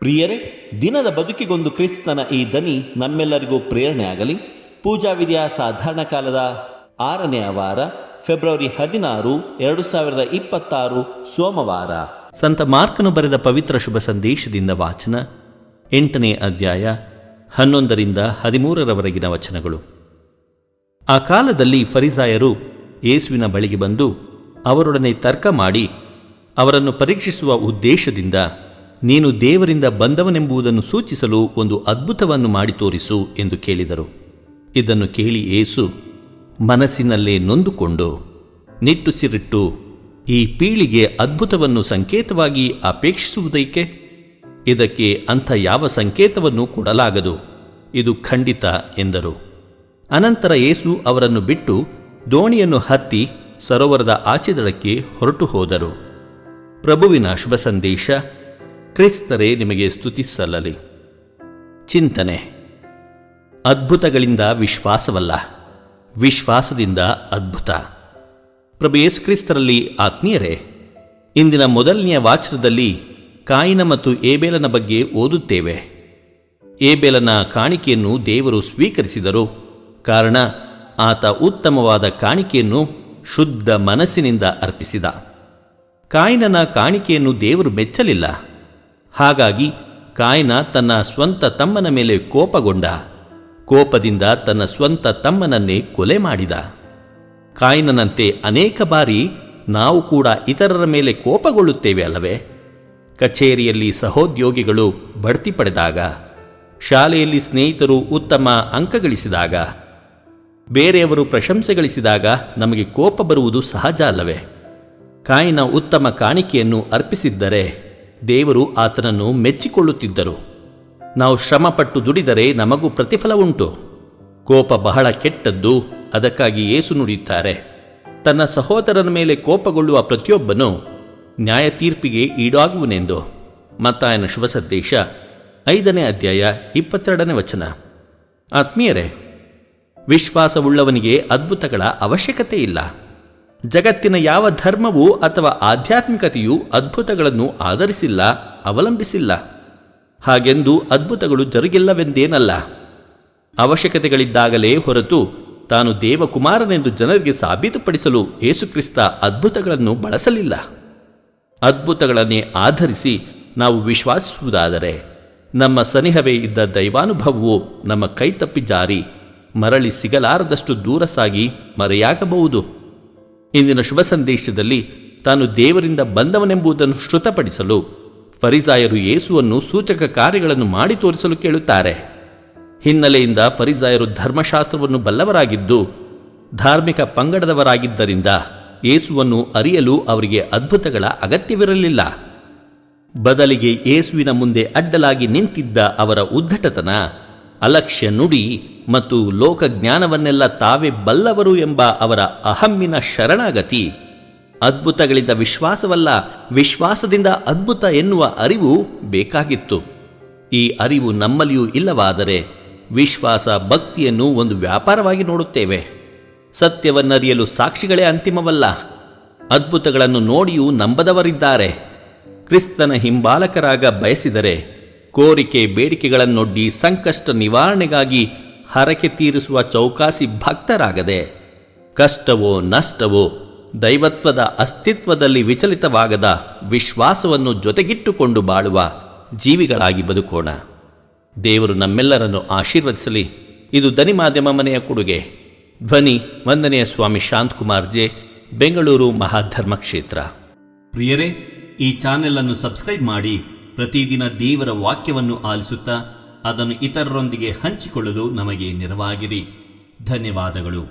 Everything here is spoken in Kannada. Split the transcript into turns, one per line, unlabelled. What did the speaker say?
ಪ್ರಿಯರೇ, ದಿನದ ಬದುಕಿಗೊಂದು ಕ್ರಿಸ್ತನ ಈ ದನಿ ನಮ್ಮೆಲ್ಲರಿಗೂ ಪ್ರೇರಣೆ ಆಗಲಿ. ಪೂಜಾ ವಿಧಿಯ ಸಾಧಾರಣ ಕಾಲದ 6ನೇ ವಾರ, ಫೆಬ್ರವರಿ 16, 2026 ಸೋಮವಾರ. ಸಂತ ಮಾರ್ಕನು ಬರೆದ ಪವಿತ್ರ ಶುಭ ಸಂದೇಶದಿಂದ ವಾಚನ. 8ನೇ ಅಧ್ಯಾಯ 11ರಿಂದ 13ರವರೆಗಿನ ವಚನಗಳು. ಆ ಕಾಲದಲ್ಲಿ ಫರಿಸಾಯರು ಯೇಸುವಿನ ಬಳಿಗೆ ಬಂದು ಅವರೊಡನೆ ತರ್ಕ ಮಾಡಿ ಅವರನ್ನು ಪರೀಕ್ಷಿಸುವ ಉದ್ದೇಶದಿಂದ, ನೀನು ದೇವರಿಂದ ಬಂದವನೆಂಬುದನ್ನು ಸೂಚಿಸಲು ಒಂದು ಅದ್ಭುತವನ್ನು ಮಾಡಿ ತೋರಿಸು ಎಂದು ಕೇಳಿದರು. ಇದನ್ನು ಕೇಳಿ ಯೇಸು ಮನಸ್ಸಿನಲ್ಲೇ ನೊಂದುಕೊಂಡು ನಿಟ್ಟುಸಿರಿಟ್ಟು, ಈ ಪೀಳಿಗೆ ಅದ್ಭುತವನ್ನು ಸಂಕೇತವಾಗಿ ಅಪೇಕ್ಷಿಸುವುದಕ್ಕೆ? ಇದಕ್ಕೆ ಅಂಥ ಯಾವ ಸಂಕೇತವನ್ನು ಕೊಡಲಾಗದು, ಇದು ಖಂಡಿತ ಎಂದರು. ಅನಂತರ ಯೇಸು ಅವರನ್ನು ಬಿಟ್ಟು ದೋಣಿಯನ್ನು ಹತ್ತಿ ಸರೋವರದ ಆಚೆದಳಕ್ಕೆ ಹೊರಟು ಹೋದರು. ಪ್ರಭುವಿನ ಶುಭ ಸಂದೇಶ. ಕ್ರಿಸ್ತರೇ ನಿಮಗೆ ಸ್ತುತಿ ಸಲ್ಲಲಿ. ಚಿಂತನೆ. ಅದ್ಭುತಗಳಿಂದ ವಿಶ್ವಾಸವಲ್ಲ, ವಿಶ್ವಾಸದಿಂದ ಅದ್ಭುತ. ಪ್ರಭು ಯೇಸು ಕ್ರಿಸ್ತರಲ್ಲಿ ಆತ್ಮೀಯರೇ, ಇಂದಿನ ಮೊದಲನೆಯ ವಾಚನದಲ್ಲಿ ಕಾಯಿನ ಮತ್ತು ಏಬೇಲನ ಬಗ್ಗೆ ಓದುತ್ತೇವೆ. ಏಬೇಲನ ಕಾಣಿಕೆಯನ್ನು ದೇವರು ಸ್ವೀಕರಿಸಿದರು. ಕಾರಣ, ಆತ ಉತ್ತಮವಾದ ಕಾಣಿಕೆಯನ್ನು ಶುದ್ಧ ಮನಸ್ಸಿನಿಂದ ಅರ್ಪಿಸಿದ. ಕಾಯಿನನ ಕಾಣಿಕೆಯನ್ನು ದೇವರು ಮೆಚ್ಚಲಿಲ್ಲ. ಹಾಗಾಗಿ ಕಾಯಿನ ತನ್ನ ಸ್ವಂತ ತಮ್ಮನ ಮೇಲೆ ಕೋಪಗೊಂಡ. ಕೋಪದಿಂದ ತನ್ನ ಸ್ವಂತ ತಮ್ಮನನ್ನೇ ಕೊಲೆ ಮಾಡಿದ. ಕಾಯಿನನಂತೆ ಅನೇಕ ಬಾರಿ ನಾವು ಕೂಡ ಇತರರ ಮೇಲೆ ಕೋಪಗೊಳ್ಳುತ್ತೇವೆ ಅಲ್ಲವೇ? ಕಚೇರಿಯಲ್ಲಿ ಸಹೋದ್ಯೋಗಿಗಳು ಬಡ್ತಿ ಪಡೆದಾಗ, ಶಾಲೆಯಲ್ಲಿ ಸ್ನೇಹಿತರು ಉತ್ತಮ ಅಂಕ ಗಳಿಸಿದಾಗ, ಬೇರೆಯವರು ಪ್ರಶಂಸೆ ಗಳಿಸಿದಾಗ ನಮಗೆ ಕೋಪ ಬರುವುದು ಸಹಜ ಅಲ್ಲವೇ? ಕಾಯಿನ ಉತ್ತಮ ಕಾಣಿಕೆಯನ್ನು ಅರ್ಪಿಸಿದ್ದರೆ ದೇವರು ಆತನನ್ನು ಮೆಚ್ಚಿಕೊಳ್ಳುತ್ತಿದ್ದರು. ನಾವು ಶ್ರಮಪಟ್ಟು ದುಡಿದರೆ ನಮಗೂ ಪ್ರತಿಫಲ ಉಂಟು. ಕೋಪ ಬಹಳ ಕೆಟ್ಟದ್ದು. ಅದಕ್ಕಾಗಿ ಯೇಸು ನುಡಿಯುತ್ತಾರೆ, ತನ್ನ ಸಹೋದರನ ಮೇಲೆ ಕೋಪಗೊಳ್ಳುವ ಪ್ರತಿಯೊಬ್ಬನು ನ್ಯಾಯ ತೀರ್ಪಿಗೆ ಈಡಾಗುವನೆಂದು. ಮತ್ತಾಯನ ಶುಭ ಸಂದೇಶ 5ನೇ ಅಧ್ಯಾಯ 22ನೇ ವಚನ. ಆತ್ಮೀಯರೇ, ವಿಶ್ವಾಸವುಳ್ಳವನಿಗೆ ಅದ್ಭುತಗಳ ಅವಶ್ಯಕತೆ ಇಲ್ಲ. ಜಗತ್ತಿನ ಯಾವ ಧರ್ಮವೂ ಅಥವಾ ಆಧ್ಯಾತ್ಮಿಕತೆಯೂ ಅದ್ಭುತಗಳನ್ನು ಆಧರಿಸಿಲ್ಲ, ಅವಲಂಬಿಸಿಲ್ಲ. ಹಾಗೆಂದು ಅದ್ಭುತಗಳು ಜರುಗಿಲ್ಲವೆಂದೇನಲ್ಲ. ಅವಶ್ಯಕತೆಗಳಿದ್ದಾಗಲೇ ಹೊರತು ತಾನು ದೇವಕುಮಾರನೆಂದು ಜನರಿಗೆ ಸಾಬೀತುಪಡಿಸಲು ಯೇಸುಕ್ರಿಸ್ತ ಅದ್ಭುತಗಳನ್ನು ಬಳಸಲಿಲ್ಲ. ಅದ್ಭುತಗಳನ್ನೇ ಆಧರಿಸಿ ನಾವು ವಿಶ್ವಾಸಿಸುವುದಾದರೆ ನಮ್ಮ ಸನಿಹವೇ ಇದ್ದ ದೈವಾನುಭವವು ನಮ್ಮ ಕೈತಪ್ಪಿ ಜಾರಿ ಮರಳಿ ಸಿಗಲಾರದಷ್ಟು ದೂರ ಸಾಗಿ ಮರೆಯಾಗಬಹುದು. ಇಂದಿನ ಶುಭ ಸಂದೇಶದಲ್ಲಿ ತಾನು ದೇವರಿಂದ ಬಂದವನೆಂಬುದನ್ನು ಶ್ರುತಪಡಿಸಲು ಫರಿಸಾಯರು ಯೇಸುವನ್ನು ಸೂಚಕ ಕಾರ್ಯಗಳನ್ನು ಮಾಡಿ ತೋರಿಸಲು ಕೇಳುತ್ತಾರೆ. ಹಿನ್ನೆಲೆಯಿಂದ ಫರಿಸಾಯರು ಧರ್ಮಶಾಸ್ತ್ರವನ್ನು ಬಲ್ಲವರಾಗಿದ್ದು ಧಾರ್ಮಿಕ ಪಂಗಡದವರಾಗಿದ್ದರಿಂದ ಯೇಸುವನ್ನು ಅರಿಯಲು ಅವರಿಗೆ ಅದ್ಭುತಗಳ ಅಗತ್ಯವಿರಲಿಲ್ಲ. ಬದಲಿಗೆ ಯೇಸುವಿನ ಮುಂದೆ ಅಡ್ಡಲಾಗಿ ನಿಂತಿದ್ದ ಅವರ ಉದ್ದಟತನ, ಅಲಕ್ಷ್ಯ ನುಡಿ ಮತ್ತು ಲೋಕಜ್ಞಾನವನ್ನೆಲ್ಲ ತಾವೇ ಬಲ್ಲವರು ಎಂಬ ಅವರ ಅಹಮ್ಮಿನ ಶರಣಾಗತಿ ಅದ್ಭುತಗಳಿಂದ ವಿಶ್ವಾಸವಲ್ಲ, ವಿಶ್ವಾಸದಿಂದ ಅದ್ಭುತ ಎನ್ನುವ ಅರಿವು ಬೇಕಾಗಿತ್ತು. ಈ ಅರಿವು ನಮ್ಮಲ್ಲಿಯೂ ಇಲ್ಲವಾದರೆ ವಿಶ್ವಾಸ ಭಕ್ತಿಯನ್ನು ಒಂದು ವ್ಯಾಪಾರವಾಗಿ ನೋಡುತ್ತೇವೆ. ಸತ್ಯವನ್ನರಿಯಲು ಸಾಕ್ಷಿಗಳೇ ಅಂತಿಮವಲ್ಲ, ಅದ್ಭುತಗಳನ್ನು ನೋಡಿಯೂ ನಂಬದವರಿದ್ದಾರೆ. ಕ್ರಿಸ್ತನ ಹಿಂಬಾಲಕರಾಗ ಬಯಸಿದರೆ ಕೋರಿಕೆ ಬೇಡಿಕೆಗಳನ್ನೊಡ್ಡಿ ಸಂಕಷ್ಟ ನಿವಾರಣೆಗಾಗಿ ಹರಕೆ ತೀರಿಸುವ ಚೌಕಾಸಿ ಭಕ್ತರಾಗದೆ, ಕಷ್ಟವೋ ನಷ್ಟವೋ ದೈವತ್ವದ ಅಸ್ತಿತ್ವದಲ್ಲಿ ವಿಚಲಿತವಾಗದ ವಿಶ್ವಾಸವನ್ನು ಜೊತೆಗಿಟ್ಟುಕೊಂಡು ಬಾಳುವ ಜೀವಿಗಳಾಗಿ ಬದುಕೋಣ. ದೇವರು ನಮ್ಮೆಲ್ಲರನ್ನು ಆಶೀರ್ವದಿಸಲಿ. ಇದು ದನಿ ಮಾಧ್ಯಮ ಮನೆಯ ಕೊಡುಗೆ. ಧ್ವನಿ ವಂದನೆಯ ಸ್ವಾಮಿ ಶಾಂತಕುಮಾರ್ ಜೆ, ಬೆಂಗಳೂರು ಮಹಾಧರ್ಮ ಕ್ಷೇತ್ರ. ಪ್ರಿಯರೇ, ಈ ಚಾನೆಲ್ ಅನ್ನು ಸಬ್ಸ್ಕ್ರೈಬ್ ಮಾಡಿ ಪ್ರತಿದಿನ ದೇವರ ವಾಕ್ಯವನ್ನು ಆಲಿಸುತ್ತಾ ಅದನ್ನು ಇತರರೊಂದಿಗೆ ಹಂಚಿಕೊಳ್ಳಲು ನಮಗೆ ನೆರವಾಗಿರಿ. ಧನ್ಯವಾದಗಳು.